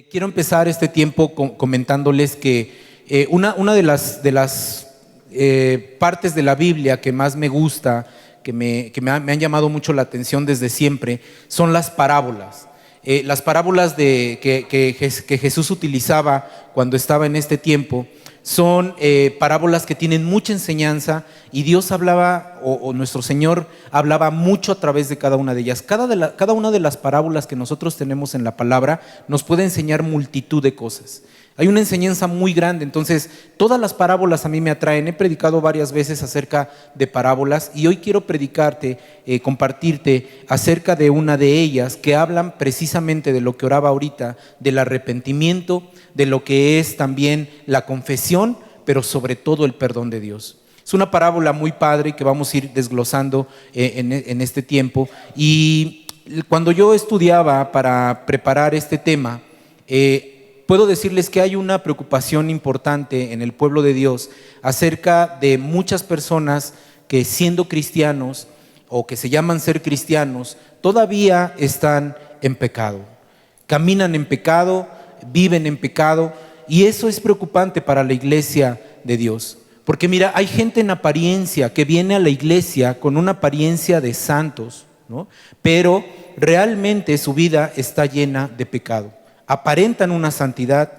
Quiero empezar este tiempo comentándoles que una de las partes de la Biblia que más me gusta, que me han llamado mucho la atención desde siempre, son las parábolas. Las parábolas que Jesús utilizaba cuando estaba en este tiempo son parábolas que tienen mucha enseñanza, y Dios hablaba, o nuestro Señor hablaba mucho a través de cada una de ellas. Cada una de las parábolas que nosotros tenemos en la palabra nos puede enseñar multitud de cosas. Hay una enseñanza muy grande. Entonces todas las parábolas a mí me atraen. He predicado varias veces acerca de parábolas, y hoy quiero compartirte acerca de una de ellas que hablan precisamente de lo que oraba ahorita, del arrepentimiento, de lo que es también la confesión, pero sobre todo el perdón de Dios. Es una parábola muy padre que vamos a ir desglosando en este tiempo. Y cuando yo estudiaba para preparar este tema, puedo decirles que hay una preocupación importante en el pueblo de Dios acerca de muchas personas que, siendo cristianos o que se llaman ser cristianos, todavía están en pecado. Caminan en pecado, viven en pecado, y eso es preocupante para la iglesia de Dios. Porque mira, hay gente en apariencia que viene a la iglesia con una apariencia de santos, ¿no? Pero realmente su vida está llena de pecado. Aparentan una santidad,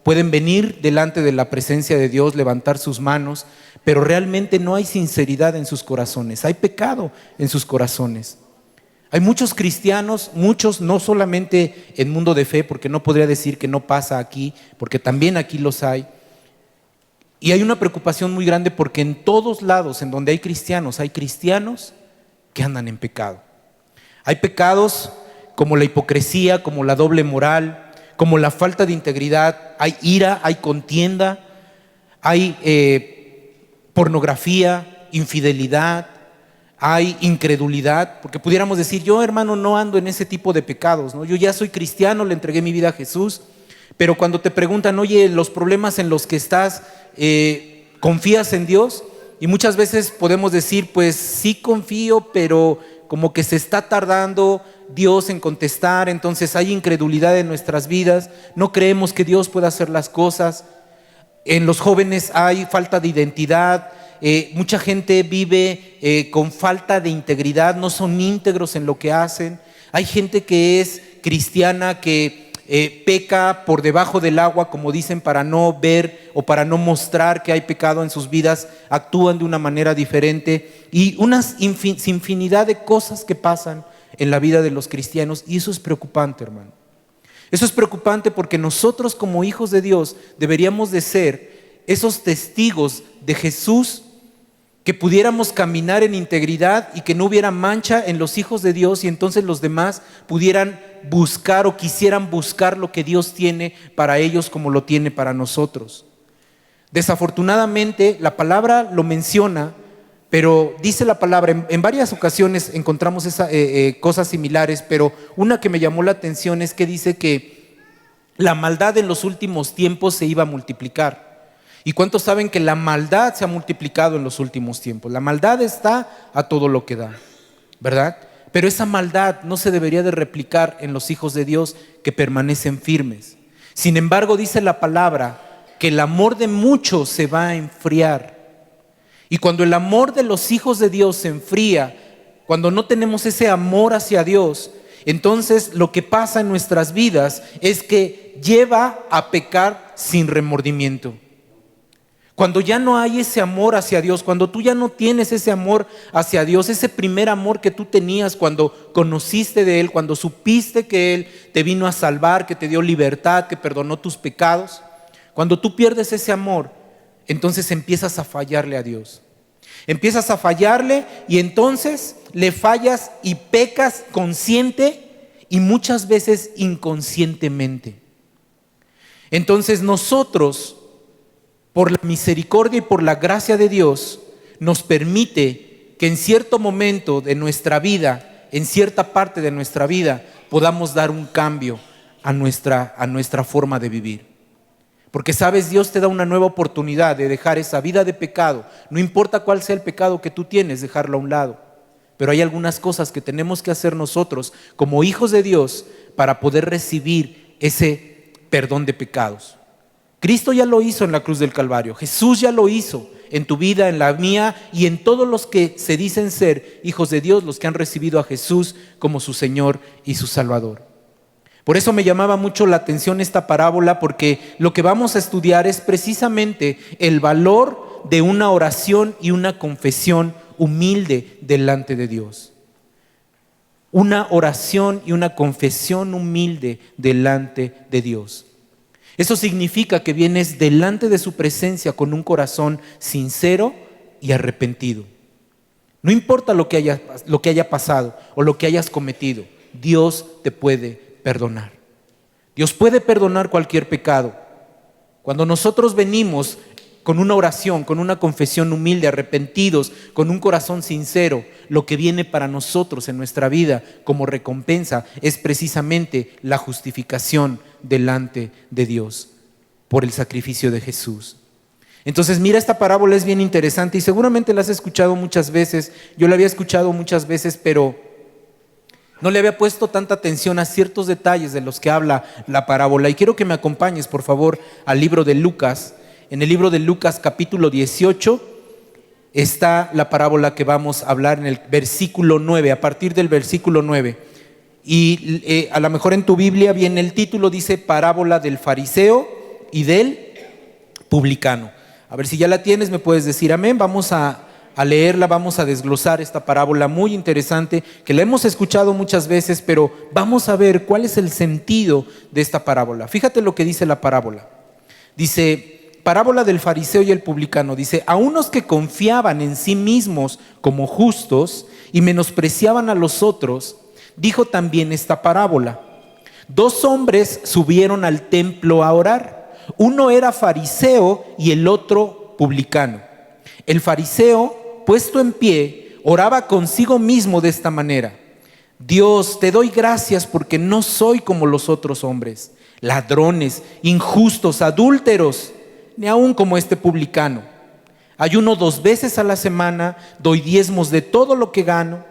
pueden venir delante de la presencia de Dios, levantar sus manos, pero realmente no hay sinceridad en sus corazones. Hay pecado en sus corazones. Hay muchos cristianos, muchos, no solamente en Mundo de Fe, porque no podría decir que no pasa aquí, porque también aquí los hay. Y hay una preocupación muy grande porque en todos lados en donde hay cristianos que andan en pecado. Hay pecados como la hipocresía, como la doble moral, como la falta de integridad. Hay ira, hay contienda, hay pornografía, infidelidad, hay incredulidad. Porque pudiéramos decir, yo, hermano, no ando en ese tipo de pecados, ¿no? Yo ya soy cristiano, le entregué mi vida a Jesús. Pero cuando te preguntan, oye, los problemas en los que estás, ¿confías en Dios? Y muchas veces podemos decir, pues sí confío, pero como que se está tardando Dios en contestar. Entonces hay incredulidad en nuestras vidas, no creemos que Dios pueda hacer las cosas. En los jóvenes hay falta de identidad. Mucha gente vive con falta de integridad, no son íntegros en lo que hacen. Hay gente que es cristiana que peca por debajo del agua, como dicen, para no ver o para no mostrar que hay pecado en sus vidas, actúan de una manera diferente, y unas infinidad de cosas que pasan en la vida de los cristianos. Y eso es preocupante, hermano. Eso es preocupante porque nosotros, como hijos de Dios, deberíamos de ser esos testigos de Jesús, que pudiéramos caminar en integridad y que no hubiera mancha en los hijos de Dios, y entonces los demás pudieran buscar o quisieran buscar lo que Dios tiene para ellos como lo tiene para nosotros. Desafortunadamente la palabra lo menciona, pero dice la palabra, en varias ocasiones encontramos cosas similares, pero una que me llamó la atención es que dice que la maldad en los últimos tiempos se iba a multiplicar. ¿Y cuántos saben que la maldad se ha multiplicado en los últimos tiempos? La maldad está a todo lo que da, ¿verdad? Pero esa maldad no se debería de replicar en los hijos de Dios que permanecen firmes. Sin embargo, dice la palabra que el amor de muchos se va a enfriar. Y cuando el amor de los hijos de Dios se enfría, cuando no tenemos ese amor hacia Dios, entonces lo que pasa en nuestras vidas es que lleva a pecar sin remordimiento. Cuando ya no hay ese amor hacia Dios, cuando tú ya no tienes ese amor hacia Dios, ese primer amor que tú tenías cuando conociste de Él, cuando supiste que Él te vino a salvar, que te dio libertad, que perdonó tus pecados, cuando tú pierdes ese amor, entonces empiezas a fallarle a Dios. Empiezas a fallarle, y entonces le fallas y pecas consciente y muchas veces inconscientemente. Entonces nosotros, por la misericordia y por la gracia de Dios, nos permite que en cierto momento de nuestra vida, en cierta parte de nuestra vida, podamos dar un cambio a nuestra forma de vivir. Porque sabes, Dios te da una nueva oportunidad de dejar esa vida de pecado. No importa cuál sea el pecado que tú tienes, dejarlo a un lado. Pero hay algunas cosas que tenemos que hacer nosotros como hijos de Dios para poder recibir ese perdón de pecados. Cristo ya lo hizo en la cruz del Calvario. Jesús ya lo hizo en tu vida, en la mía y en todos los que se dicen ser hijos de Dios, los que han recibido a Jesús como su Señor y su Salvador. Por eso me llamaba mucho la atención esta parábola, porque lo que vamos a estudiar es precisamente el valor de una oración y una confesión humilde delante de Dios. Una oración y una confesión humilde delante de Dios. Eso significa que vienes delante de su presencia con un corazón sincero y arrepentido. No importa lo que haya pasado o lo que hayas cometido, Dios te puede perdonar. Dios puede perdonar cualquier pecado. Cuando nosotros venimos con una oración, con una confesión humilde, arrepentidos, con un corazón sincero, lo que viene para nosotros en nuestra vida como recompensa es precisamente la justificación delante de Dios por el sacrificio de Jesús. Entonces mira, esta parábola es bien interesante y seguramente la has escuchado muchas veces. Yo la había escuchado muchas veces, pero no le había puesto tanta atención a ciertos detalles de los que habla la parábola. Y quiero que me acompañes, por favor, al libro de Lucas. En el libro de Lucas capítulo 18 está la parábola que vamos a hablar en el versículo 9, a partir del versículo 9. Y a lo mejor en tu Biblia viene el título, dice parábola del fariseo y del publicano. A ver si ya la tienes, me puedes decir amén. Vamos a leerla, vamos a desglosar esta parábola muy interesante que la hemos escuchado muchas veces, pero vamos a ver cuál es el sentido de esta parábola. Fíjate lo que dice la parábola. Dice, parábola del fariseo y el publicano. Dice, a unos que confiaban en sí mismos como justos y menospreciaban a los otros, dijo también esta parábola. 2 hombres subieron al templo a orar. Uno era fariseo y el otro publicano. El fariseo, puesto en pie, oraba consigo mismo de esta manera: Dios, te doy gracias porque no soy como los otros hombres, ladrones, injustos, adúlteros, ni aun como este publicano. Ayuno 2 veces a la semana, doy diezmos de todo lo que gano.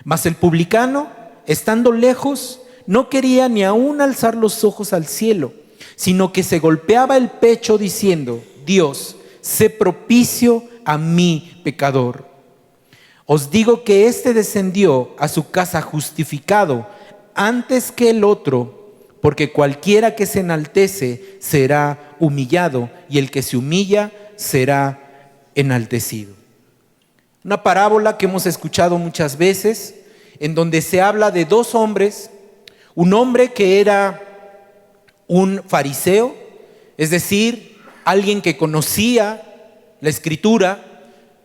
Mas el publicano, estando lejos, no quería ni aun alzar los ojos al cielo, sino que se golpeaba el pecho diciendo: Dios, sé propicio a mí, pecador. Os digo que éste descendió a su casa justificado antes que el otro, porque cualquiera que se enaltece será humillado, y el que se humilla será enaltecido. Una parábola que hemos escuchado muchas veces, en donde se habla de 2 hombres, un hombre que era un fariseo, es decir, alguien que conocía la Escritura,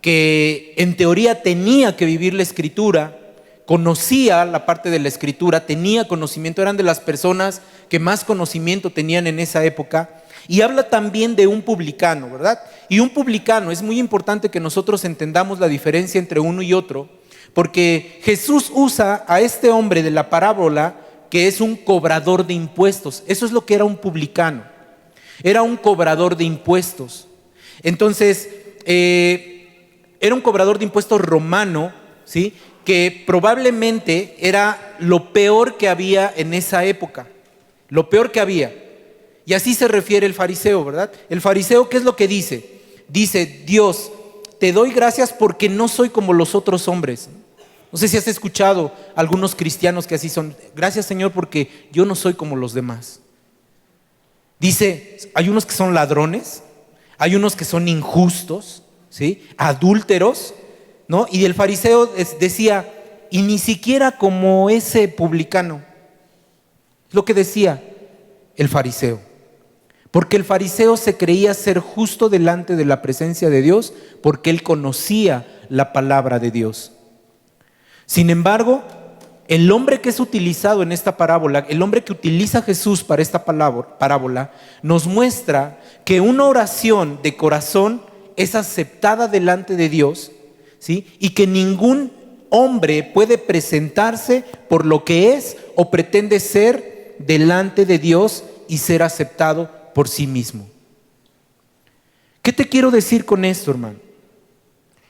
que en teoría tenía que vivir la Escritura, conocía la parte de la Escritura, tenía conocimiento, eran de las personas que más conocimiento tenían en esa época. Y habla también de un publicano, ¿verdad? Y un publicano, es muy importante que nosotros entendamos la diferencia entre uno y otro, porque Jesús usa a este hombre de la parábola que es un cobrador de impuestos. Eso es lo que era un publicano, era un cobrador de impuestos. Entonces, era un cobrador de impuestos romano, ¿sí?, que probablemente era lo peor que había en esa época, lo peor que había. Y así se refiere el fariseo, ¿verdad? El fariseo, ¿qué es lo que dice? Dice: Dios, te doy gracias porque no soy como los otros hombres. No sé si has escuchado a algunos cristianos que así son. Gracias, Señor, porque yo no soy como los demás. Dice, hay unos que son ladrones, hay unos que son injustos, ¿sí?, adúlteros, ¿no? Y el fariseo decía, y ni siquiera como ese publicano. Lo que decía el fariseo. Porque el fariseo se creía ser justo delante de la presencia de Dios, porque él conocía la palabra de Dios. Sin embargo, el hombre que es utilizado en esta parábola, el hombre que utiliza Jesús para esta parábola, nos muestra que una oración de corazón es aceptada delante de Dios, ¿sí?, y que ningún hombre puede presentarse por lo que es o pretende ser delante de Dios y ser aceptado por sí mismo. ¿Qué te quiero decir con esto, hermano?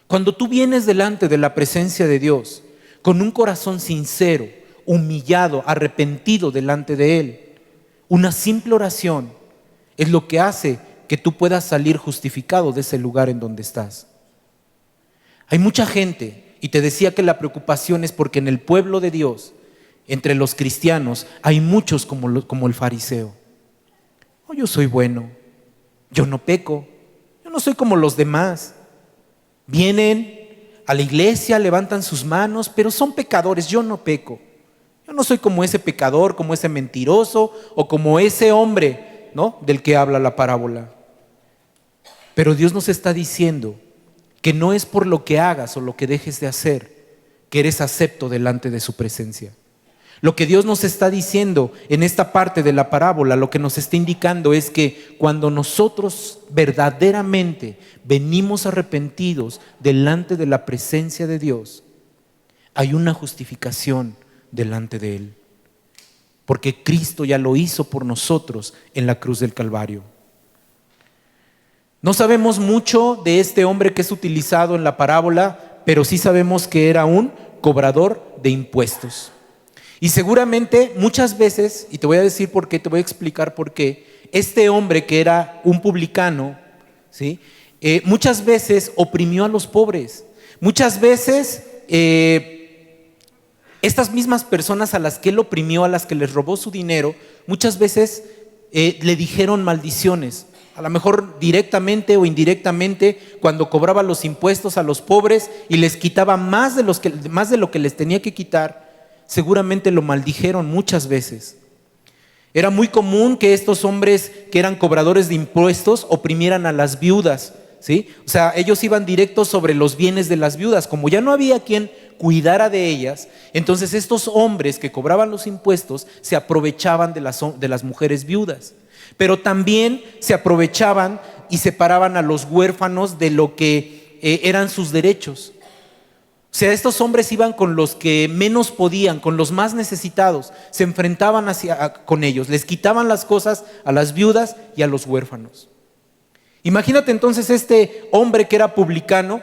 Cuando tú vienes delante de la presencia de Dios con un corazón sincero, humillado, arrepentido delante de Él, Una simple oración es lo que hace que tú puedas salir justificado de ese lugar en donde estás. Hay mucha gente, y te decía que la preocupación es porque en el pueblo de Dios, entre los cristianos, hay muchos como el fariseo. Oh, yo soy bueno, yo no peco, yo no soy como los demás. Vienen a la iglesia, levantan sus manos, pero son pecadores, yo no peco. Yo no soy como ese pecador, como ese mentiroso o como ese hombre, ¿no?, del que habla la parábola. Pero Dios nos está diciendo que no es por lo que hagas o lo que dejes de hacer que eres acepto delante de su presencia. Lo que Dios nos está diciendo en esta parte de la parábola, lo que nos está indicando es que cuando nosotros verdaderamente venimos arrepentidos delante de la presencia de Dios, hay una justificación delante de Él, porque Cristo ya lo hizo por nosotros en la cruz del Calvario. No sabemos mucho de este hombre que es utilizado en la parábola, pero sí sabemos que era un cobrador de impuestos. Y seguramente muchas veces, y te voy a decir por qué, te voy a explicar por qué, este hombre que era un publicano, ¿sí?, muchas veces oprimió a los pobres. Muchas veces estas mismas personas a las que él oprimió, a las que les robó su dinero, muchas veces le dijeron maldiciones. A lo mejor directamente o indirectamente, cuando cobraba los impuestos a los pobres y les quitaba más de lo que les tenía que quitar, seguramente lo maldijeron muchas veces. Era muy común que estos hombres que eran cobradores de impuestos oprimieran a las viudas, ¿sí? O sea, ellos iban directos sobre los bienes de las viudas. Como ya no había quien cuidara de ellas, entonces estos hombres que cobraban los impuestos se aprovechaban de las mujeres viudas. Pero también se aprovechaban y separaban a los huérfanos de lo que eran sus derechos. O sea, estos hombres iban con los que menos podían, con los más necesitados, se enfrentaban con ellos, les quitaban las cosas a las viudas y a los huérfanos. Imagínate entonces este hombre que era publicano,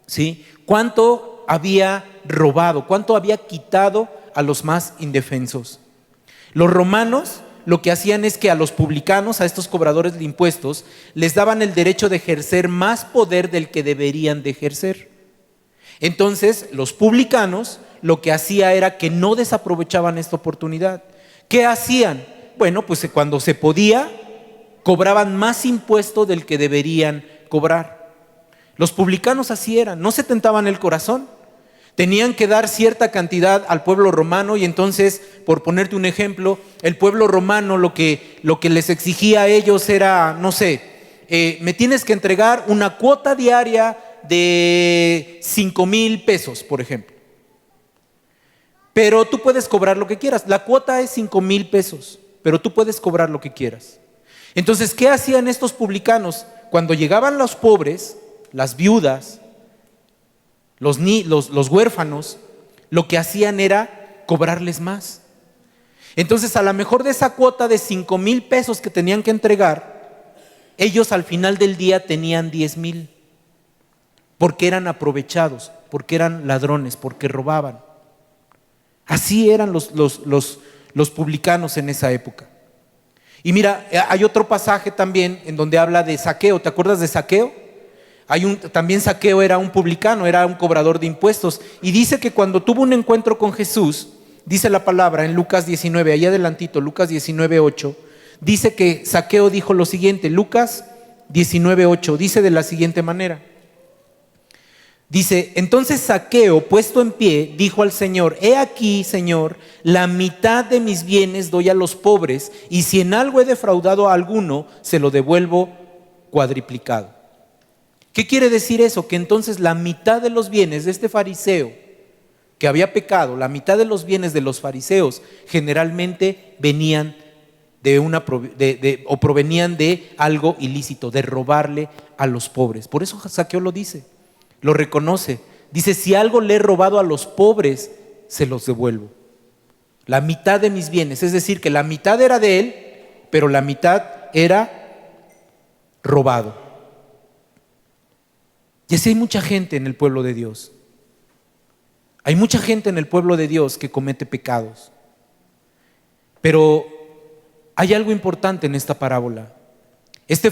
¿sí?, cuánto había robado, cuánto había quitado a los más indefensos. Los romanos lo que hacían es que a los publicanos, a estos cobradores de impuestos, les daban el derecho de ejercer más poder del que deberían de ejercer. Entonces, los publicanos lo que hacía era que no desaprovechaban esta oportunidad. ¿Qué hacían? Bueno, pues cuando se podía, cobraban más impuesto del que deberían cobrar. Los publicanos así eran, no se tentaban el corazón. Tenían que dar cierta cantidad al pueblo romano y entonces, por ponerte un ejemplo, el pueblo romano lo que les exigía a ellos era, no sé, me tienes que entregar una cuota diaria de 5,000 pesos, por ejemplo. Pero tú puedes cobrar lo que quieras. La cuota es 5,000 pesos, pero tú puedes cobrar lo que quieras. Entonces, ¿qué hacían estos publicanos? Cuando llegaban los pobres, las viudas, los huérfanos, lo que hacían era cobrarles más. Entonces, a lo mejor de esa cuota de 5,000 pesos que tenían que entregar, ellos al final del día tenían 10,000, porque eran aprovechados, porque eran ladrones, porque robaban. Así eran los publicanos en esa época. Y mira, hay otro pasaje también en donde habla de Zaqueo. ¿Te acuerdas de Zaqueo? También Zaqueo era un publicano, era un cobrador de impuestos. Y dice que cuando tuvo un encuentro con Jesús, dice la palabra en Lucas 19, ahí adelantito, Lucas 19:8, dice que Zaqueo dijo lo siguiente. Lucas 19:8 dice de la siguiente manera. Dice, entonces Zaqueo, puesto en pie, dijo al Señor: he aquí, Señor, la mitad de mis bienes doy a los pobres, y si en algo he defraudado a alguno, se lo devuelvo cuadriplicado. ¿Qué quiere decir eso? Que entonces la mitad de los bienes de este fariseo que había pecado, la mitad de los bienes de los fariseos generalmente venían o provenían de algo ilícito, de robarle a los pobres. Por eso Zaqueo lo dice, lo reconoce. Dice, si algo le he robado a los pobres, se los devuelvo. La mitad de mis bienes, es decir, que la mitad era de él, pero la mitad era robado. Y así hay mucha gente en el pueblo de Dios. Hay mucha gente en el pueblo de Dios que comete pecados. Pero hay algo importante en esta parábola. Este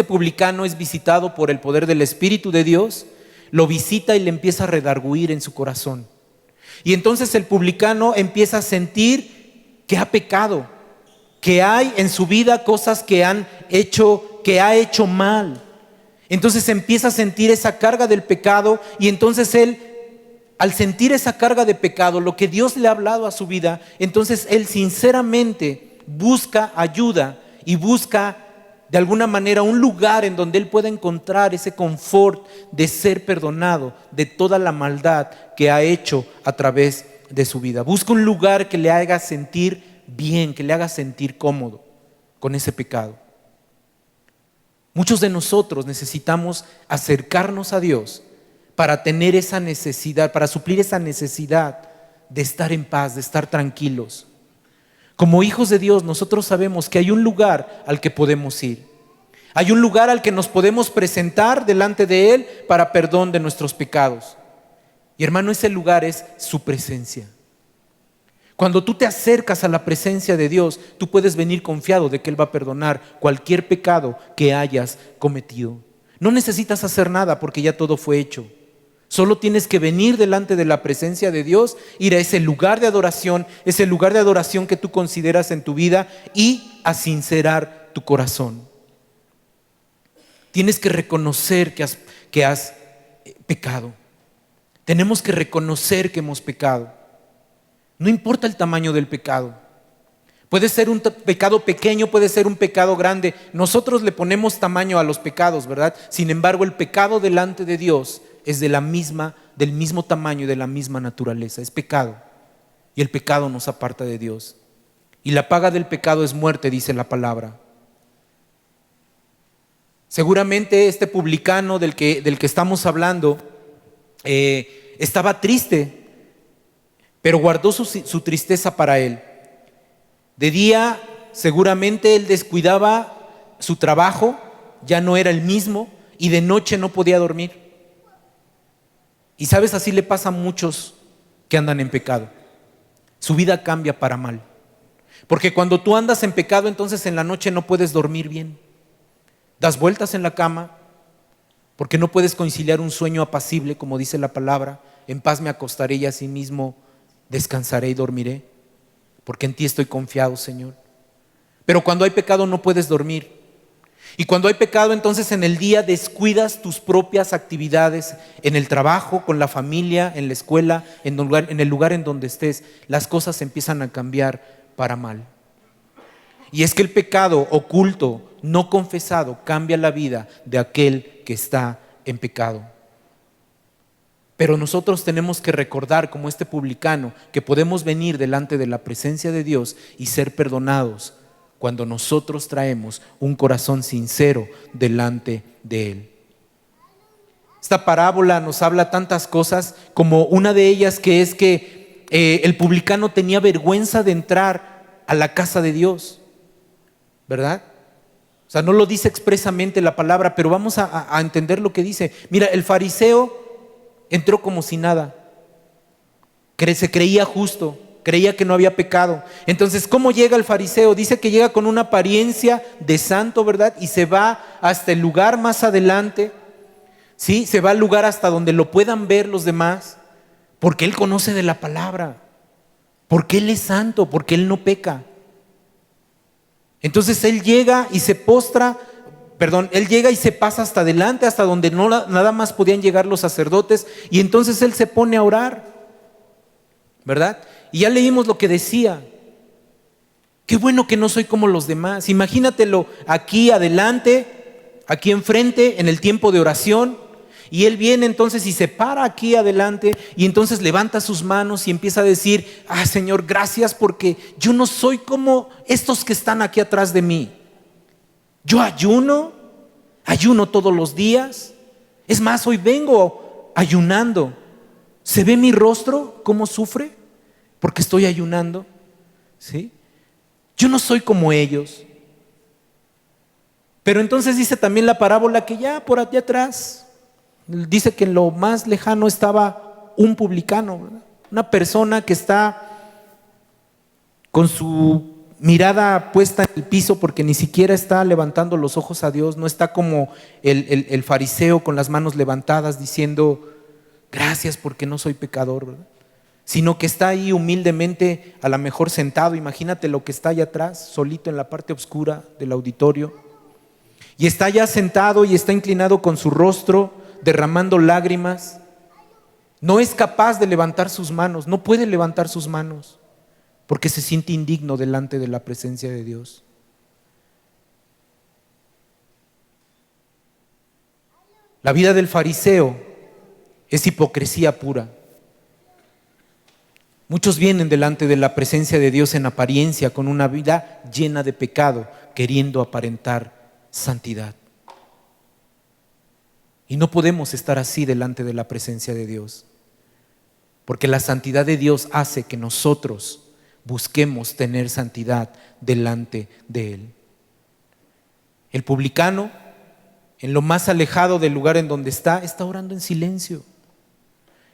publicano es visitado por el poder del Espíritu de Dios, lo visita y le empieza a redarguir en su corazón. Y entonces el publicano empieza a sentir que ha pecado, que hay en su vida cosas que ha hecho mal. Entonces empieza a sentir esa carga del pecado y entonces él, al sentir esa carga de pecado, lo que Dios le ha hablado a su vida, entonces él sinceramente busca ayuda y busca de alguna manera un lugar en donde él pueda encontrar ese confort de ser perdonado de toda la maldad que ha hecho a través de su vida. Busca un lugar que le haga sentir bien, que le haga sentir cómodo con ese pecado. Muchos de nosotros necesitamos acercarnos a Dios para tener esa necesidad, para suplir esa necesidad de estar en paz, de estar tranquilos. Como hijos de Dios, nosotros sabemos que hay un lugar al que podemos ir. Hay un lugar al que nos podemos presentar delante de Él para perdón de nuestros pecados. Y hermano, ese lugar es su presencia. Cuando tú te acercas a la presencia de Dios, tú puedes venir confiado de que Él va a perdonar cualquier pecado que hayas cometido. No necesitas hacer nada porque ya todo fue hecho. Solo tienes que venir delante de la presencia de Dios, ir a ese lugar de adoración que tú consideras en tu vida y a sincerar tu corazón. Tienes que reconocer que has pecado. Tenemos que reconocer que hemos pecado. No importa el tamaño del pecado. Puede ser un pecado pequeño, puede ser un pecado grande. Nosotros le ponemos tamaño a los pecados, ¿verdad? Sin embargo, el pecado delante de Dios es del mismo tamaño y de la misma naturaleza. Es pecado. Y el pecado nos aparta de Dios. Y la paga del pecado es muerte, dice la palabra. Seguramente este publicano del que estamos hablando estaba triste, pero guardó su tristeza para él. De día seguramente él descuidaba su trabajo, ya no era el mismo, y de noche no podía dormir. Y sabes, así le pasa a muchos que andan en pecado. Su vida cambia para mal. Porque cuando tú andas en pecado, entonces en la noche no puedes dormir bien. Das vueltas en la cama porque no puedes conciliar un sueño apacible, como dice la palabra. En paz me acostaré y asimismo descansaré y dormiré, porque en ti estoy confiado, Señor. Pero cuando hay pecado no puedes dormir. Y cuando hay pecado, entonces en el día descuidas tus propias actividades, en el trabajo, con la familia, en la escuela, en el lugar en donde estés. Las cosas empiezan a cambiar para mal. Y es que el pecado oculto, no confesado, cambia la vida de aquel que está en pecado. Pero nosotros tenemos que recordar, como este publicano, que podemos venir delante de la presencia de Dios y ser perdonados cuando nosotros traemos un corazón sincero delante de Él. Esta parábola nos habla tantas cosas, como una de ellas que es que el publicano tenía vergüenza de entrar a la casa de Dios, ¿verdad? O sea, no lo dice expresamente la palabra, pero vamos a entender lo que dice. Mira, el fariseo entró como si nada. Se creía justo, creía que no había pecado. Entonces, ¿cómo llega el fariseo? Dice que llega con una apariencia de santo, ¿verdad? Y se va hasta el lugar más adelante, ¿sí? Se va al lugar hasta donde lo puedan ver los demás, porque él conoce de la palabra, porque él es santo, porque él no peca. Entonces él llega y se pasa hasta adelante, hasta donde nada más podían llegar los sacerdotes, y entonces él se pone a orar, ¿verdad? Y ya leímos lo que decía. Qué bueno que no soy como los demás. Imagínatelo aquí adelante, aquí enfrente, en el tiempo de oración, y él viene entonces y se para aquí adelante, y entonces levanta sus manos y empieza a decir: Señor, gracias porque yo no soy como estos que están aquí atrás de mí. Yo ayuno todos los días. Es más, hoy vengo ayunando. ¿Se ve mi rostro cómo sufre? Porque estoy ayunando, ¿sí? Yo no soy como ellos. Pero entonces dice también la parábola que ya por allá atrás, dice que en lo más lejano estaba un publicano, ¿verdad? Una persona que está con su mirada puesta en el piso porque ni siquiera está levantando los ojos a Dios, no está como el fariseo con las manos levantadas diciendo, gracias porque no soy pecador, ¿verdad? Sino que está ahí humildemente, a lo mejor sentado, imagínate lo que está allá atrás, solito en la parte oscura del auditorio, y está ya sentado y está inclinado con su rostro, derramando lágrimas. No es capaz de levantar sus manos, no puede levantar sus manos, porque se siente indigno delante de la presencia de Dios. La vida del fariseo es hipocresía pura. Muchos vienen delante de la presencia de Dios en apariencia con una vida llena de pecado, queriendo aparentar santidad. Y no podemos estar así delante de la presencia de Dios, porque la santidad de Dios hace que nosotros busquemos tener santidad delante de Él. El publicano, en lo más alejado del lugar en donde está orando en silencio.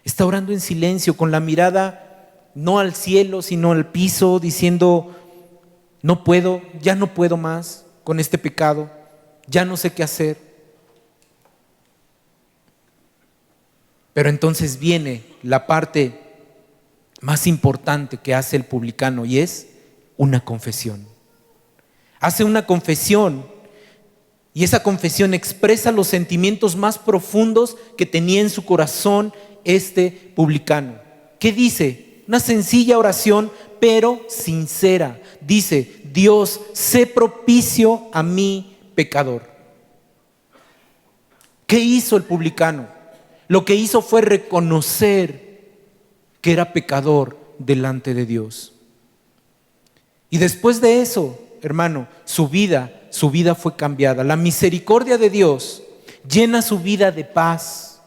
Está orando en silencio, con la mirada no al cielo, sino al piso, diciendo, no puedo, ya no puedo más con este pecado, ya no sé qué hacer. Pero entonces viene la parte más importante que hace el publicano, y es una confesión. Hace una confesión, y esa confesión expresa los sentimientos más profundos que tenía en su corazón este publicano. ¿Qué dice? Una sencilla oración, pero sincera. Dice, Dios, sé propicio a mí, pecador. ¿Qué hizo el publicano? Lo que hizo fue reconocer que era pecador delante de Dios. Y después de eso, hermano, su vida fue cambiada. La misericordia de Dios llena su vida de paz.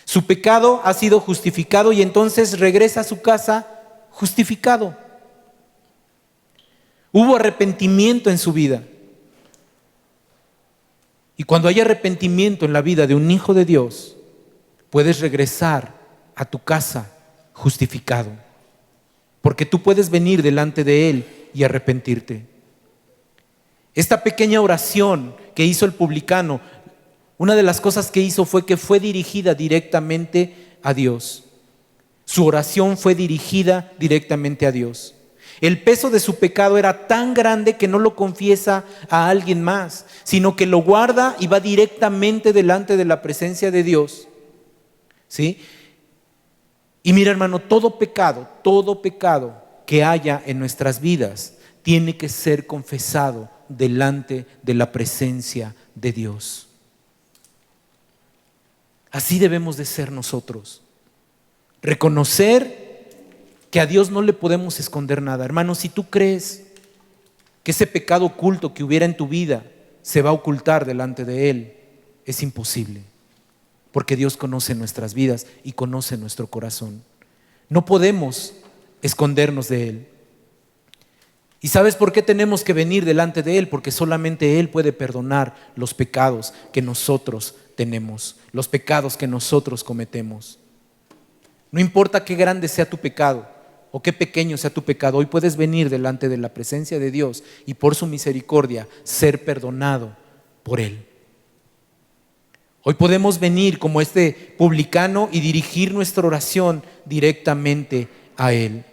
Su pecado ha sido justificado y entonces regresa a su casa justificado. Hubo arrepentimiento en su vida. Y cuando hay arrepentimiento en la vida de un hijo de Dios, puedes regresar a tu casa justificado. Porque tú puedes venir delante de Él y arrepentirte. Esta pequeña oración que hizo el publicano, una de las cosas que hizo fue que fue dirigida directamente a Dios. Su oración fue dirigida directamente a Dios. El peso de su pecado era tan grande que no lo confiesa a alguien más, sino que lo guarda y va directamente delante de la presencia de Dios. ¿Sí? Y mira, hermano, todo pecado que haya en nuestras vidas tiene que ser confesado delante de la presencia de Dios. Así debemos de ser nosotros. Reconocer que a Dios no le podemos esconder nada. Hermano, si tú crees que ese pecado oculto que hubiera en tu vida se va a ocultar delante de Él, es imposible. Porque Dios conoce nuestras vidas y conoce nuestro corazón. No podemos escondernos de Él. ¿Y sabes por qué tenemos que venir delante de Él? Porque solamente Él puede perdonar los pecados que nosotros tenemos, los pecados que nosotros cometemos. No importa qué grande sea tu pecado o qué pequeño sea tu pecado, hoy puedes venir delante de la presencia de Dios y por su misericordia ser perdonado por Él. Hoy podemos venir como este publicano y dirigir nuestra oración directamente a Él.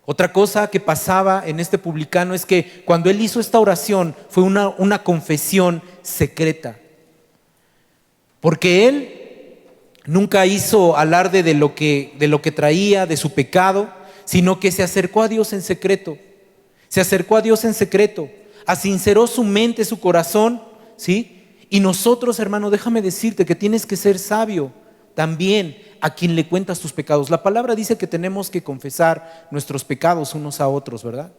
Otra cosa que pasaba en este publicano es que cuando él hizo esta oración fue una confesión secreta. Porque él nunca hizo alarde de lo que traía, de su pecado, sino que se acercó a Dios en secreto. Se acercó a Dios en secreto, asinceró su mente, su corazón, ¿sí? Y nosotros, hermano, déjame decirte que tienes que ser sabio también a quien le cuentas tus pecados. La palabra dice que tenemos que confesar nuestros pecados unos a otros, ¿verdad?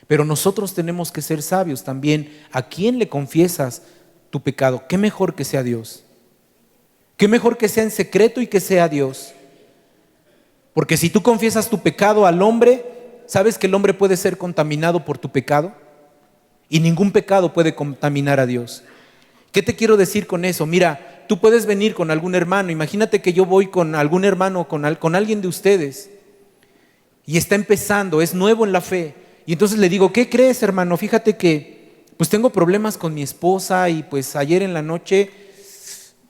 Pero nosotros tenemos que ser sabios también a quien le confiesas tu pecado. ¿Qué mejor que sea Dios? ¿Qué mejor que sea en secreto y que sea Dios? Porque si tú confiesas tu pecado al hombre, ¿sabes que el hombre puede ser contaminado por tu pecado? Y ningún pecado puede contaminar a Dios. ¿Qué te quiero decir con eso? Mira, tú puedes venir con algún hermano. Imagínate que yo voy con algún hermano, con alguien de ustedes, y está empezando, es nuevo en la fe. Y entonces le digo, ¿qué crees, hermano? Fíjate que pues tengo problemas con mi esposa y pues ayer en la noche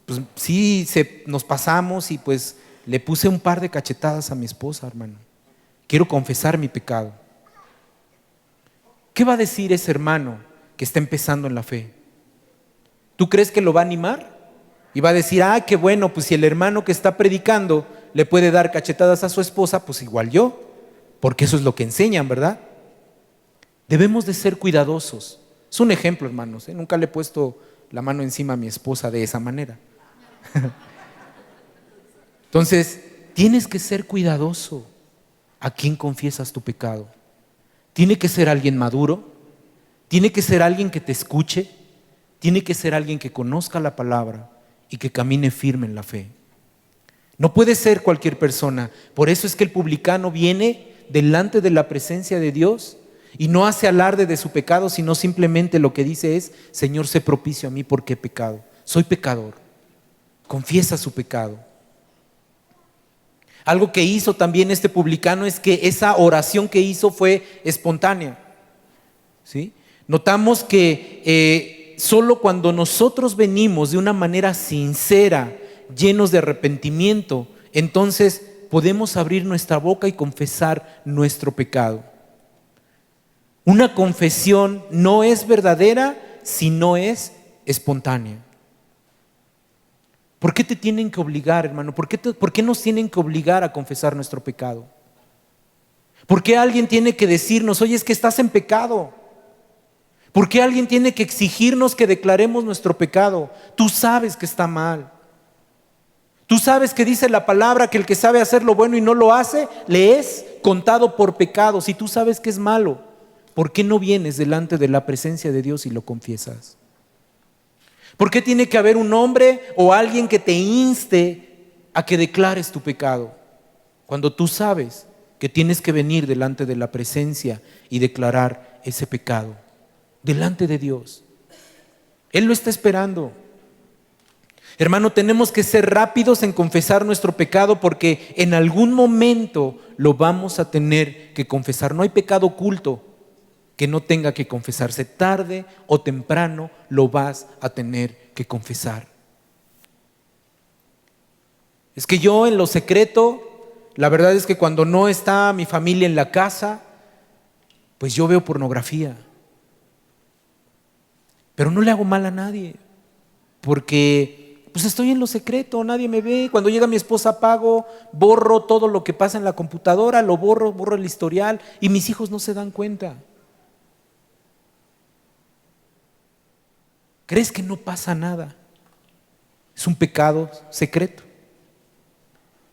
pues sí nos pasamos y pues le puse un par de cachetadas a mi esposa, hermano. Quiero confesar mi pecado. ¿Qué va a decir ese hermano que está empezando en la fe? ¿Tú crees que lo va a animar? Y va a decir, qué bueno, pues si el hermano que está predicando le puede dar cachetadas a su esposa, pues igual yo, porque eso es lo que enseñan, ¿verdad? Debemos de ser cuidadosos. Es un ejemplo, hermanos, nunca le he puesto la mano encima a mi esposa de esa manera. Entonces, tienes que ser cuidadoso a quién confiesas tu pecado. Tiene que ser alguien maduro, tiene que ser alguien que te escuche, tiene que ser alguien que conozca la palabra y que camine firme en la fe. No puede ser cualquier persona. Por eso es que el publicano viene delante de la presencia de Dios y no hace alarde de su pecado, sino simplemente lo que dice es: Señor, sé propicio a mí porque he pecado. Soy pecador. Confiesa su pecado. Algo que hizo también este publicano es que esa oración que hizo fue espontánea, ¿sí? Notamos que solo cuando nosotros venimos de una manera sincera, llenos de arrepentimiento, entonces podemos abrir nuestra boca y confesar nuestro pecado. Una confesión no es verdadera si no es espontánea. ¿Por qué te tienen que obligar, hermano? ¿Por qué nos tienen que obligar a confesar nuestro pecado? ¿Por qué alguien tiene que decirnos, oye, es que estás en pecado? ¿Por qué alguien tiene que exigirnos que declaremos nuestro pecado? Tú sabes que está mal. Tú sabes que dice la palabra que el que sabe hacer lo bueno y no lo hace, le es contado por pecado. Si tú sabes que es malo, ¿por qué no vienes delante de la presencia de Dios y lo confiesas? ¿Por qué tiene que haber un hombre o alguien que te inste a que declares tu pecado? Cuando tú sabes que tienes que venir delante de la presencia y declarar ese pecado delante de Dios. Él lo está esperando. Hermano, tenemos que ser rápidos en confesar nuestro pecado porque en algún momento lo vamos a tener que confesar. No hay pecado oculto que no tenga que confesarse. Tarde o temprano lo vas a tener que confesar. Es que yo en lo secreto, la verdad es que cuando no está mi familia en la casa, pues yo veo pornografía. Pero no le hago mal a nadie, porque pues estoy en lo secreto, nadie me ve. Cuando llega mi esposa apago, borro todo lo que pasa en la computadora, lo borro el historial y mis hijos no se dan cuenta. ¿Crees que no pasa nada? Es un pecado secreto.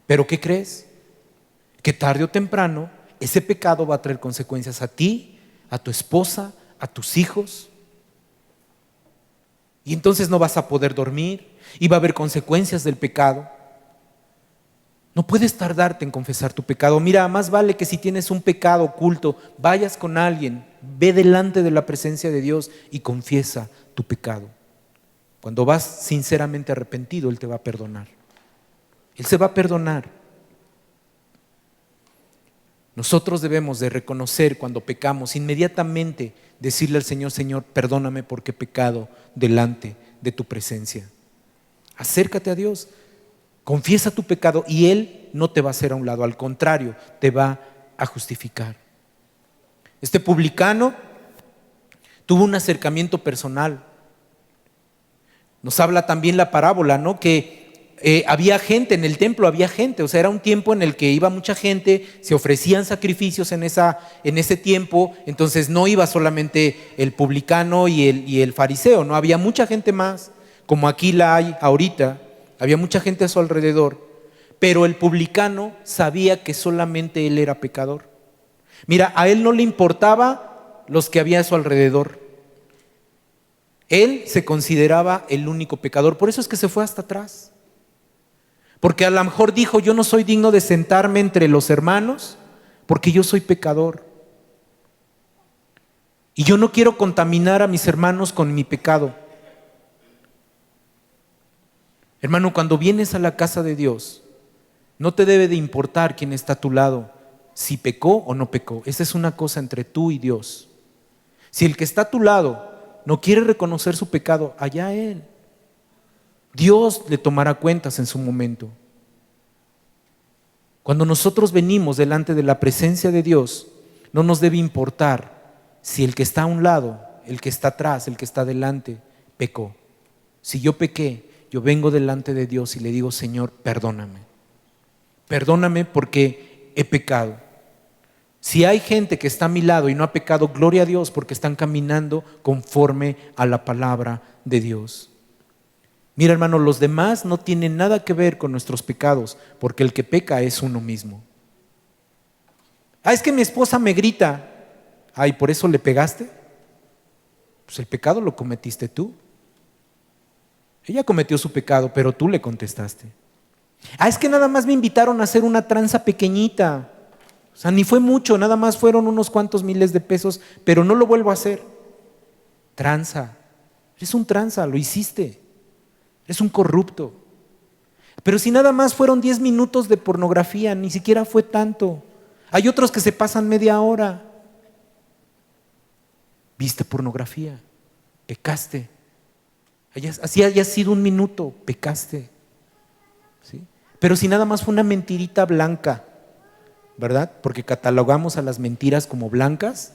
¿Pero qué crees? Que tarde o temprano ese pecado va a traer consecuencias a ti, a tu esposa, a tus hijos. Y entonces no vas a poder dormir y va a haber consecuencias del pecado. No puedes tardarte en confesar tu pecado. Mira, más vale que si tienes un pecado oculto, vayas con alguien, ve delante de la presencia de Dios y confiesa tu pecado. Cuando vas sinceramente arrepentido, Él te va a perdonar. Él se va a perdonar. Nosotros debemos de reconocer cuando pecamos, inmediatamente decirle al Señor: Señor, perdóname porque he pecado delante de tu presencia. Acércate a Dios, confiesa tu pecado y Él no te va a hacer a un lado, al contrario, te va a justificar. Este publicano tuvo un acercamiento personal. Nos habla también la parábola, ¿no? Que había gente en el templo, había gente, o sea, era un tiempo en el que iba mucha gente, se ofrecían sacrificios en ese tiempo, entonces no iba solamente el publicano y el fariseo, no, había mucha gente más, como aquí la hay ahorita, había mucha gente a su alrededor, pero el publicano sabía que solamente él era pecador. Mira, a él no le importaba los que había a su alrededor. Él se consideraba el único pecador, por eso es que se fue hasta atrás. Porque a lo mejor dijo: yo no soy digno de sentarme entre los hermanos porque yo soy pecador. Y yo no quiero contaminar a mis hermanos con mi pecado. Hermano, cuando vienes a la casa de Dios, no te debe de importar quién está a tu lado. si pecó o no pecó. Esa es una cosa entre tú y Dios. Si el que está a tu lado no quiere reconocer su pecado, allá él. Dios le tomará cuentas en su momento. Cuando nosotros venimos delante de la presencia de Dios, no nos debe importar si el que está a un lado, el que está atrás, el que está delante, pecó. Si yo pequé, yo vengo delante de Dios y le digo: Señor, perdóname. Perdóname porque he pecado. Si hay gente que está a mi lado y no ha pecado, gloria a Dios, porque están caminando conforme a la palabra de Dios. Mira, hermano, los demás no tienen nada que ver con nuestros pecados, porque el que peca es uno mismo. Es que mi esposa me grita. ¿Y por eso le pegaste? Pues el pecado lo cometiste tú. Ella cometió su pecado, pero tú le contestaste. Es que nada más me invitaron a hacer una tranza pequeñita. O sea, ni fue mucho, nada más fueron unos cuantos miles de pesos, pero no lo vuelvo a hacer. Tranza. Eres un tranza, lo hiciste. Eres un corrupto. Pero si nada más fueron 10 minutos de pornografía, ni siquiera fue tanto. Hay otros que se pasan media hora. Viste pornografía, pecaste. Así haya sido un minuto, pecaste. ¿Sí? Pero si nada más fue una mentirita blanca, ¿verdad? Porque catalogamos a las mentiras como blancas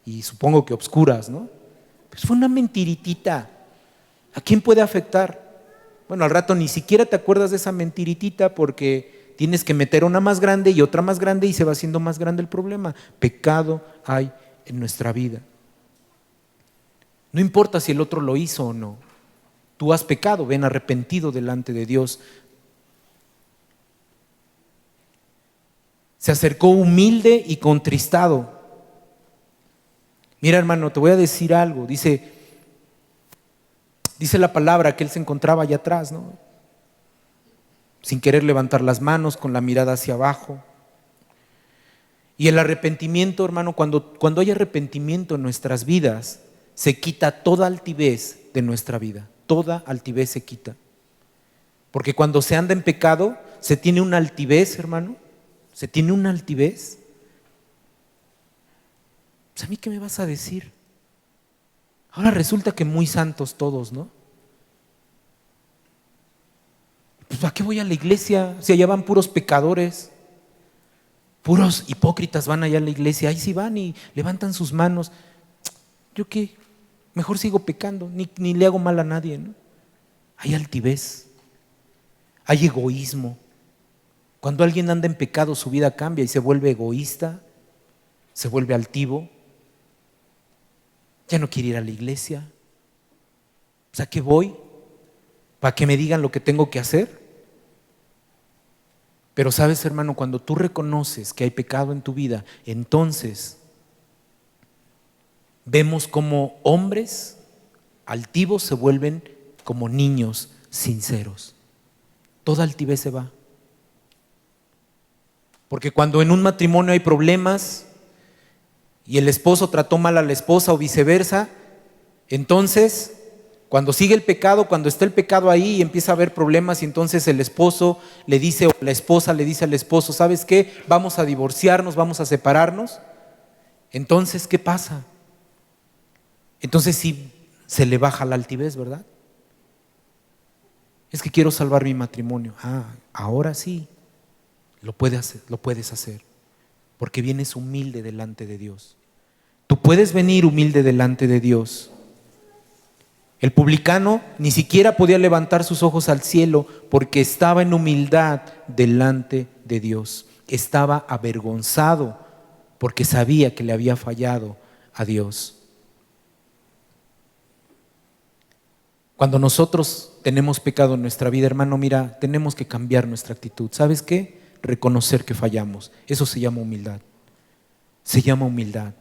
y supongo que obscuras, ¿no? Pues fue una mentiritita. ¿A quién puede afectar? Bueno, al rato ni siquiera te acuerdas de esa mentiritita porque tienes que meter una más grande y otra más grande y se va haciendo más grande el problema. Pecado hay en nuestra vida. No importa si el otro lo hizo o no. Tú has pecado, ven arrepentido delante de Dios. Se acercó humilde y contristado. Mira, hermano, te voy a decir algo. Dice la palabra que él se encontraba allá atrás, ¿no? Sin querer levantar las manos, con la mirada hacia abajo. Y el arrepentimiento, hermano, cuando hay arrepentimiento en nuestras vidas, se quita toda altivez de nuestra vida. Toda altivez se quita. Porque cuando se anda en pecado, se tiene una altivez, hermano. Se tiene una altivez. Pues, ¿a mí qué me vas a decir? Ahora resulta que muy santos todos, ¿no? Pues, ¿a qué voy a la iglesia? Si allá van puros pecadores, puros hipócritas van allá a la iglesia. Ahí sí van y levantan sus manos. ¿Yo qué? Mejor sigo pecando, ni le hago mal a nadie, ¿no? Hay altivez, hay egoísmo. Cuando alguien anda en pecado, su vida cambia y se vuelve egoísta, se vuelve altivo, ya no quiere ir a la iglesia. O sea, ¿qué voy? ¿Para que me digan lo que tengo que hacer? Pero sabes, hermano, cuando tú reconoces que hay pecado en tu vida, entonces vemos como hombres altivos se vuelven como niños sinceros. Toda altivez se va. Porque cuando en un matrimonio hay problemas y el esposo trató mal a la esposa o viceversa, entonces cuando sigue el pecado, cuando está el pecado ahí y empieza a haber problemas, y entonces el esposo le dice, o la esposa le dice al esposo: ¿sabes qué? Vamos a divorciarnos, vamos a separarnos. Entonces, ¿qué pasa? Entonces sí se le baja la altivez, ¿verdad? Es que quiero salvar mi matrimonio. Ahora sí, lo puedes hacer, porque vienes humilde delante de Dios. Tú puedes venir humilde delante de Dios. El publicano ni siquiera podía levantar sus ojos al cielo porque estaba en humildad delante de Dios. Estaba avergonzado porque sabía que le había fallado a Dios. Cuando nosotros tenemos pecado en nuestra vida, hermano, mira, tenemos que cambiar nuestra actitud. ¿Sabes qué? Reconocer que fallamos. Eso se llama humildad. Se llama humildad.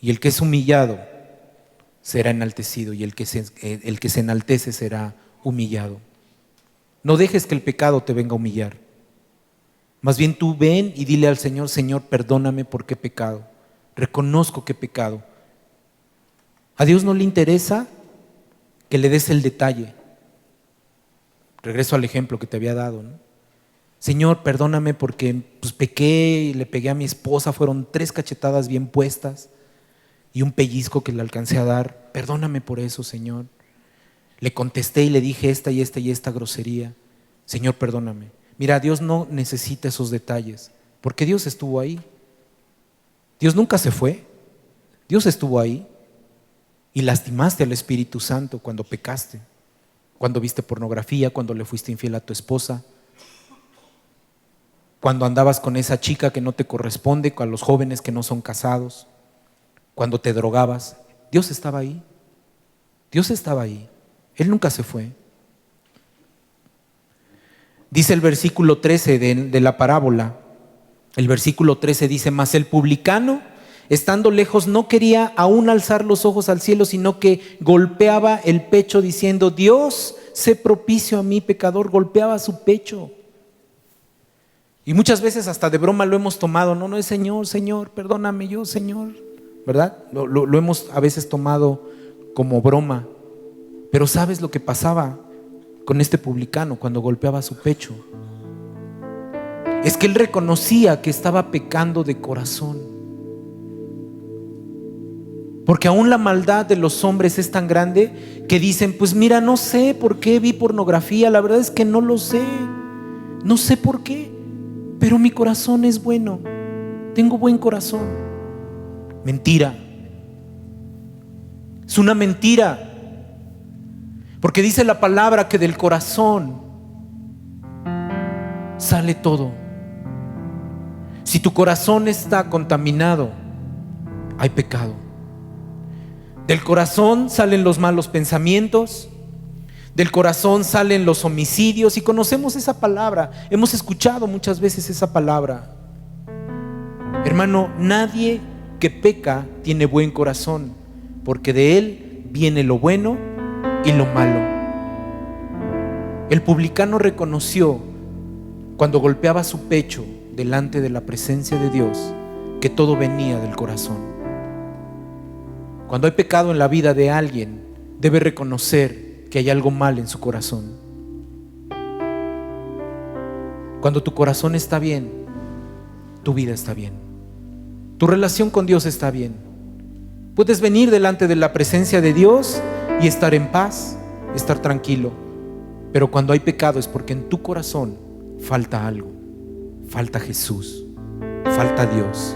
Y el que es humillado será enaltecido, y el que se enaltece será humillado. No dejes que el pecado te venga a humillar. Más bien tú ven y dile al Señor: Señor, perdóname porque he pecado. Reconozco que he pecado. A Dios no le interesa que le des el detalle. Regreso al ejemplo que te había dado, ¿no? Señor, perdóname porque pues, pequé y le pegué a mi esposa, fueron 3 cachetadas bien puestas y un pellizco que le alcancé a dar. Perdóname por eso, Señor. Le contesté y le dije esta y esta y esta grosería. Señor, perdóname. Mira, Dios no necesita esos detalles, porque Dios estuvo ahí. Dios nunca se fue. Dios estuvo ahí. Y lastimaste al Espíritu Santo cuando pecaste, cuando viste pornografía, cuando le fuiste infiel a tu esposa, cuando andabas con esa chica que no te corresponde, con los jóvenes que no son casados, cuando te drogabas. Dios estaba ahí. Dios estaba ahí. Él nunca se fue. Dice el versículo 13 de la parábola. El versículo 13 dice: mas el publicano, estando lejos, no quería aún alzar los ojos al cielo, sino que golpeaba el pecho diciendo: Dios, sé propicio a mí, pecador. Golpeaba su pecho. Y muchas veces hasta de broma lo hemos tomado. No es Señor, Señor, perdóname yo, Señor. ¿Verdad? Lo hemos a veces tomado como broma. Pero ¿sabes lo que pasaba con este publicano cuando golpeaba su pecho? Es que él reconocía que estaba pecando de corazón. Porque aún la maldad de los hombres es tan grande que dicen: pues mira, no sé por qué vi pornografía, la verdad es que no lo sé, no sé por qué, pero mi corazón es bueno, tengo buen corazón. Mentira. Es una mentira. Porque dice la palabra que del corazón sale todo. Si tu corazón está contaminado, hay pecado. Del corazón salen los malos pensamientos, del corazón salen los homicidios, y conocemos esa palabra, hemos escuchado muchas veces esa palabra. Hermano, nadie que peca tiene buen corazón, porque de él viene lo bueno y lo malo. El publicano reconoció cuando golpeaba su pecho delante de la presencia de Dios que todo venía del corazón. Cuando hay pecado en la vida de alguien, debe reconocer que hay algo mal en su corazón. Cuando tu corazón está bien, tu vida está bien, tu relación con Dios está bien. Puedes venir delante de la presencia de Dios y estar en paz, estar tranquilo. Pero cuando hay pecado es porque en tu corazón falta algo, falta Jesús, falta Dios.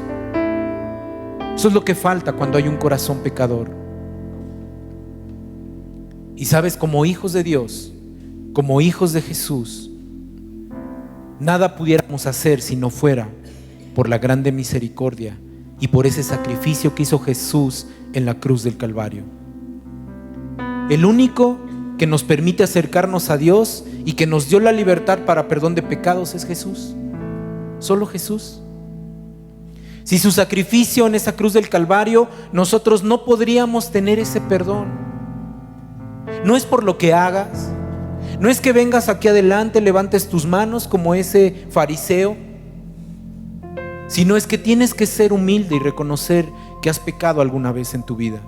Eso es lo que falta cuando hay un corazón pecador. Y sabes, como hijos de Dios, como hijos de Jesús, nada pudiéramos hacer si no fuera por la grande misericordia y por ese sacrificio que hizo Jesús en la cruz del Calvario. El único que nos permite acercarnos a Dios y que nos dio la libertad para perdón de pecados es Jesús. Solo Jesús. Si su sacrificio en esa cruz del Calvario, nosotros no podríamos tener ese perdón. No es por lo que hagas, no es que vengas aquí adelante, levantes tus manos como ese fariseo, sino es que tienes que ser humilde y reconocer que has pecado alguna vez en tu vida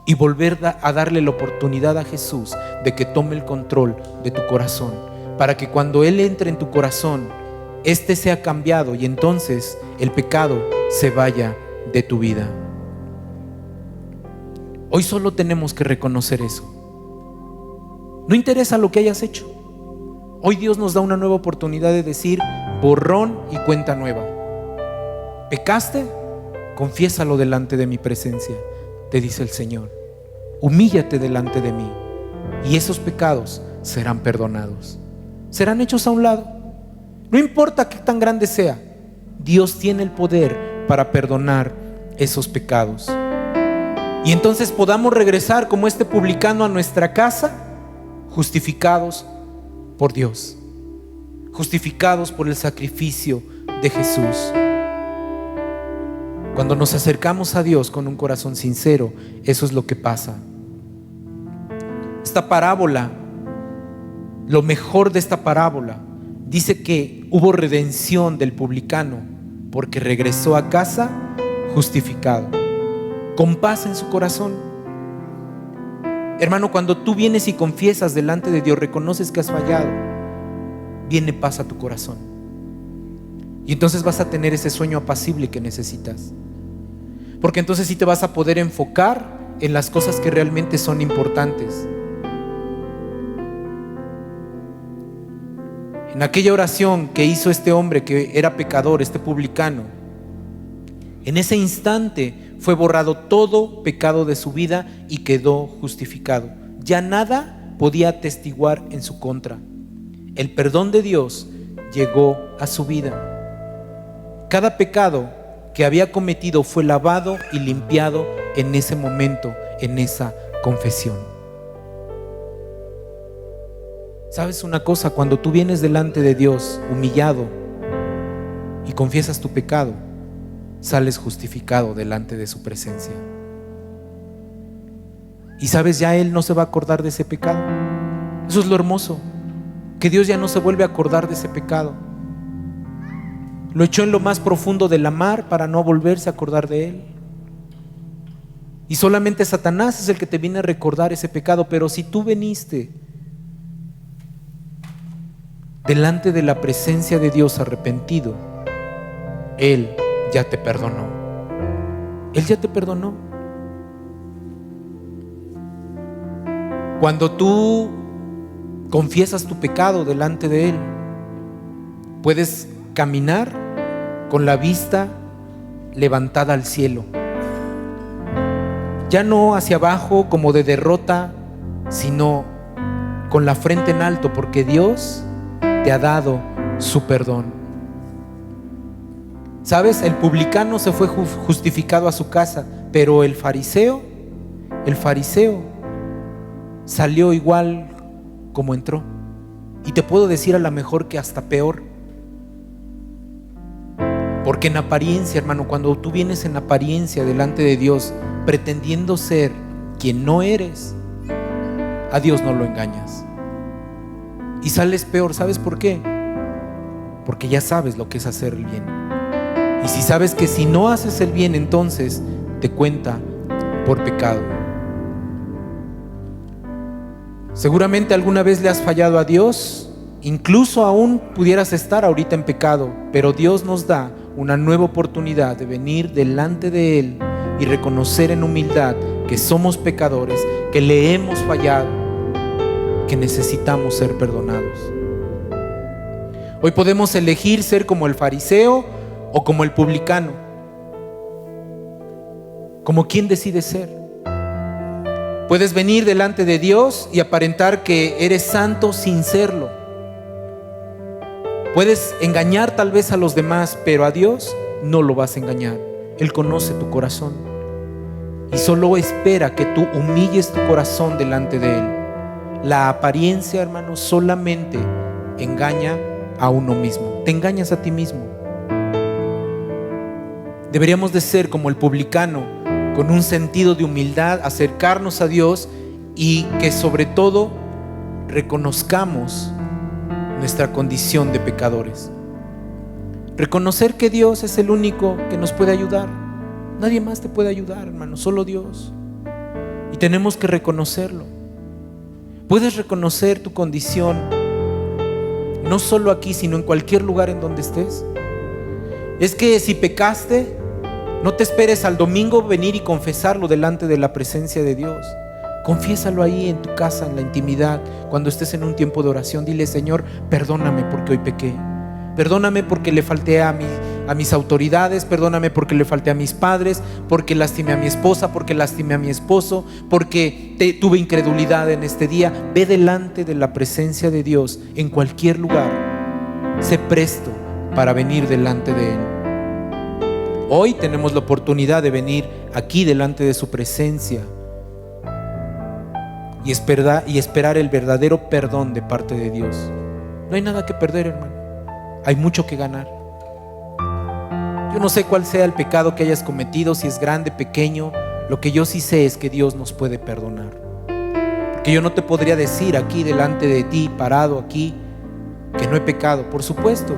y volver a darle la oportunidad a Jesús de que tome el control de tu corazón, para que cuando Él entre en tu corazón, este sea cambiado y entonces el pecado se vaya de tu vida. Hoy solo tenemos que reconocer eso. No interesa lo que hayas hecho. Hoy Dios nos da una nueva oportunidad de decir: borrón y cuenta nueva. ¿Pecaste? Confiésalo delante de mi presencia, te dice el Señor. Humíllate delante de mí y esos pecados serán perdonados, serán hechos a un lado. No importa qué tan grande sea, Dios tiene el poder para perdonar esos pecados. Y entonces podamos regresar como este publicano a nuestra casa, justificados por Dios, justificados por el sacrificio de Jesús. Cuando nos acercamos a Dios con un corazón sincero, eso es lo que pasa. Esta parábola, lo mejor de esta parábola, dice que hubo redención del publicano porque regresó a casa justificado, con paz en su corazón. Hermano, cuando tú vienes y confiesas delante de Dios, reconoces que has fallado, viene paz a tu corazón. Y entonces vas a tener ese sueño apacible que necesitas. Porque entonces sí te vas a poder enfocar en las cosas que realmente son importantes. En aquella oración que hizo este hombre que era pecador, este publicano, en ese instante fue borrado todo pecado de su vida y quedó justificado. Ya nada podía atestiguar en su contra. El perdón de Dios llegó a su vida. Cada pecado que había cometido fue lavado y limpiado en ese momento, en esa confesión. ¿Sabes una cosa? Cuando tú vienes delante de Dios humillado y confiesas tu pecado, sales justificado delante de su presencia. Y sabes, ya Él no se va a acordar de ese pecado. Eso es lo hermoso, que Dios ya no se vuelve a acordar de ese pecado. Lo echó en lo más profundo de la mar para no volverse a acordar de él. Y solamente Satanás es el que te viene a recordar ese pecado. Pero si tú viniste delante de la presencia de Dios arrepentido, Él ya te perdonó. Él ya te perdonó. Cuando tú confiesas tu pecado delante de Él, puedes caminar con la vista levantada al cielo, ya no hacia abajo como de derrota, sino con la frente en alto, porque Dios te ha dado su perdón. ¿Sabes? El publicano se fue justificado a su casa, pero el fariseo salió igual como entró. Y te puedo decir a lo mejor que hasta peor. Porque en apariencia, hermano, cuando tú vienes en apariencia delante de Dios pretendiendo ser quien no eres, a Dios no lo engañas. Y sales peor. ¿Sabes por qué? Porque ya sabes lo que es hacer el bien. Y si sabes que si no haces el bien, entonces te cuenta por pecado. Seguramente alguna vez le has fallado a Dios. Incluso aún pudieras estar ahorita en pecado, pero Dios nos da una nueva oportunidad de venir delante de Él y reconocer en humildad que somos pecadores, que le hemos fallado, que necesitamos ser perdonados. Hoy podemos elegir ser como el fariseo o como el publicano. ¿Como quién decides ser? Puedes venir delante de Dios y aparentar que eres santo sin serlo. Puedes engañar tal vez a los demás, pero a Dios no lo vas a engañar. Él conoce tu corazón y solo espera que tú humilles tu corazón delante de Él. La apariencia, hermano, solamente engaña a uno mismo. Te engañas a ti mismo. Deberíamos de ser como el publicano, con un sentido de humildad, acercarnos a Dios y que sobre todo reconozcamos nuestra condición de pecadores. Reconocer que Dios es el único que nos puede ayudar. Nadie más te puede ayudar, hermano, solo Dios. Y tenemos que reconocerlo. Puedes reconocer tu condición, no solo aquí, sino en cualquier lugar en donde estés. Es que si pecaste, no te esperes al domingo venir y confesarlo delante de la presencia de Dios. Confiésalo ahí en tu casa, en la intimidad. Cuando estés en un tiempo de oración, dile: Señor, perdóname porque hoy pequé. Perdóname porque le falté a mis autoridades. Perdóname porque le falté a mis padres, porque lastimé a mi esposa, porque lastimé a mi esposo, porque tuve incredulidad en este día. Ve delante de la presencia de Dios en cualquier lugar. Sé presto para venir delante de Él. Hoy tenemos la oportunidad de venir aquí delante de su presencia y esperar el verdadero perdón de parte de Dios. No hay nada que perder, hermano. Hay mucho que ganar. Yo no sé cuál sea el pecado que hayas cometido, si es grande, pequeño. Lo que yo sí sé es que Dios nos puede perdonar. Porque yo no te podría decir aquí delante de ti, parado aquí, que no he pecado. Por supuesto,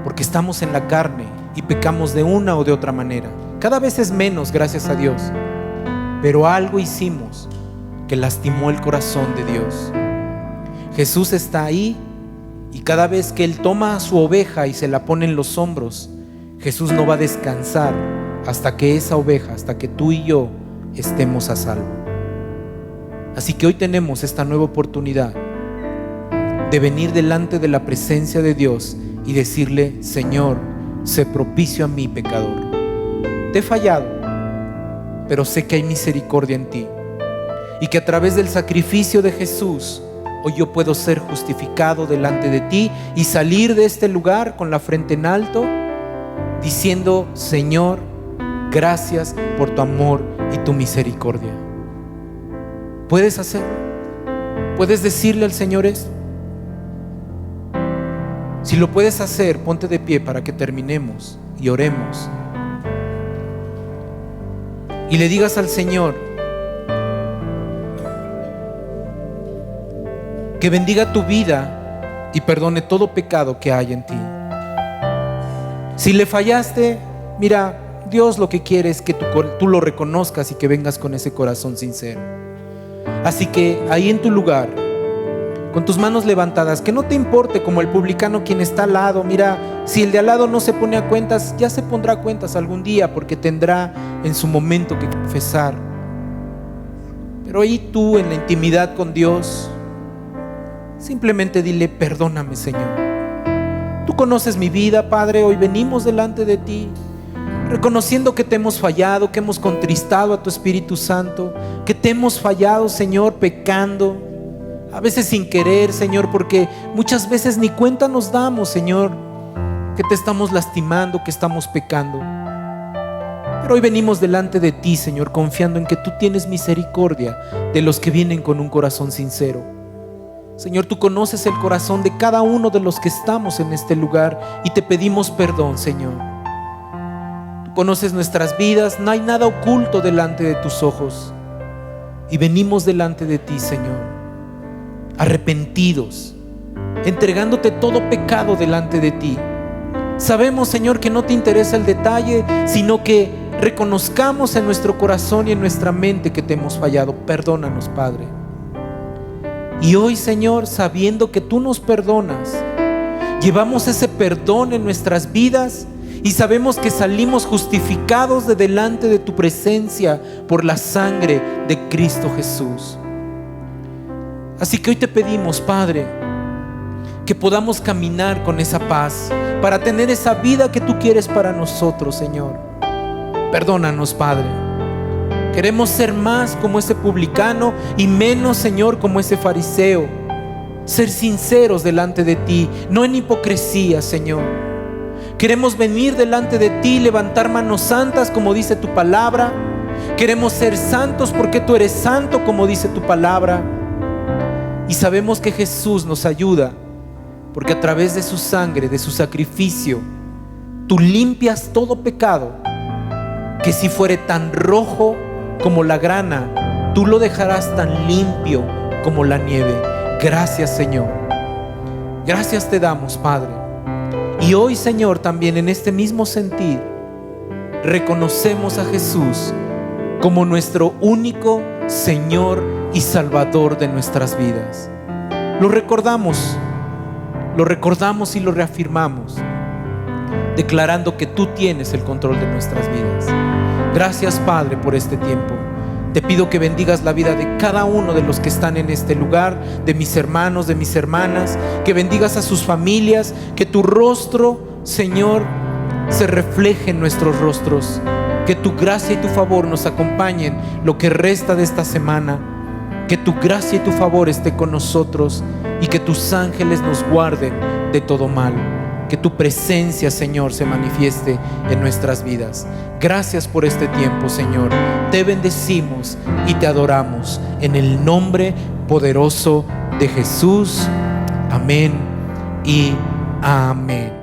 porque estamos en la carne y pecamos de una o de otra manera. Cada vez es menos, gracias a Dios. Pero algo hicimos que lastimó el corazón de Dios. Jesús está ahí Y cada vez que Él toma a su oveja y se la pone en los hombros, Jesús no va a descansar hasta que esa oveja, hasta que tú y yo estemos a salvo. Así que hoy tenemos esta nueva oportunidad de venir delante de la presencia de Dios y decirle: Señor, sé propicio a mí, pecador. Te he fallado, pero sé que hay misericordia en ti, y que a través del sacrificio de Jesús hoy yo puedo ser justificado delante de ti y salir de este lugar con la frente en alto, diciendo: Señor, gracias por tu amor y tu misericordia. ¿Puedes hacerlo? ¿Puedes decirle al Señor esto? Si lo puedes hacer, ponte de pie para que terminemos y oremos. Y le digas al Señor que bendiga tu vida y perdone todo pecado que hay en ti. Si le fallaste, mira, Dios lo que quiere es que tú lo reconozcas y que vengas con ese corazón sincero. Así que ahí en tu lugar, con tus manos levantadas, que no te importe como el publicano quien está al lado. Mira, si el de al lado no se pone a cuentas, ya se pondrá a cuentas algún día, porque tendrá en su momento que confesar. Pero ahí tú, en la intimidad con Dios, simplemente dile: perdóname, Señor. Tú conoces mi vida, Padre. Hoy venimos delante de ti, reconociendo que te hemos fallado, que hemos contristado a tu Espíritu Santo, que te hemos fallado, Señor, pecando, a veces sin querer, Señor, porque muchas veces ni cuenta nos damos, Señor, que te estamos lastimando, que estamos pecando. Pero hoy venimos delante de ti, Señor, confiando en que tú tienes misericordia de los que vienen con un corazón sincero. Señor, tú conoces el corazón de cada uno de los que estamos en este lugar y te pedimos perdón, Señor. Tú conoces nuestras vidas, no hay nada oculto delante de tus ojos. Y venimos delante de ti, Señor, arrepentidos, entregándote todo pecado delante de ti. Sabemos, Señor, que no te interesa el detalle, sino que reconozcamos en nuestro corazón y en nuestra mente que te hemos fallado. Perdónanos, Padre. Y hoy, Señor, sabiendo que tú nos perdonas, llevamos ese perdón en nuestras vidas y sabemos que salimos justificados de delante de tu presencia por la sangre de Cristo Jesús. Así que hoy te pedimos, Padre, que podamos caminar con esa paz para tener esa vida que tú quieres para nosotros, Señor. Perdónanos, Padre. Queremos ser más como ese publicano y menos, Señor, como ese fariseo. Ser sinceros delante de ti, no en hipocresía, Señor. Queremos venir delante de ti, levantar manos santas como dice tu palabra. Queremos ser santos porque tú eres santo como dice tu palabra. Y sabemos que Jesús nos ayuda, porque a través de su sangre, de su sacrificio, tú limpias todo pecado, que si fuere tan rojo como la grana, tú lo dejarás tan limpio como la nieve. Gracias, Señor. Gracias te damos, Padre. Y hoy, Señor, también en este mismo sentir, reconocemos a Jesús como nuestro único Señor y Salvador de nuestras vidas. Lo recordamos y lo reafirmamos, declarando que tú tienes el control de nuestras vidas. Gracias, Padre, por este tiempo. Te pido que bendigas la vida de cada uno de los que están en este lugar, de mis hermanos, de mis hermanas, que bendigas a sus familias, que tu rostro, Señor, se refleje en nuestros rostros, que tu gracia y tu favor nos acompañen lo que resta de esta semana, que tu gracia y tu favor esté con nosotros y que tus ángeles nos guarden de todo mal. Que tu presencia, Señor, se manifieste en nuestras vidas. Gracias por este tiempo, Señor. Te bendecimos y te adoramos en el nombre poderoso de Jesús. Amén y amén.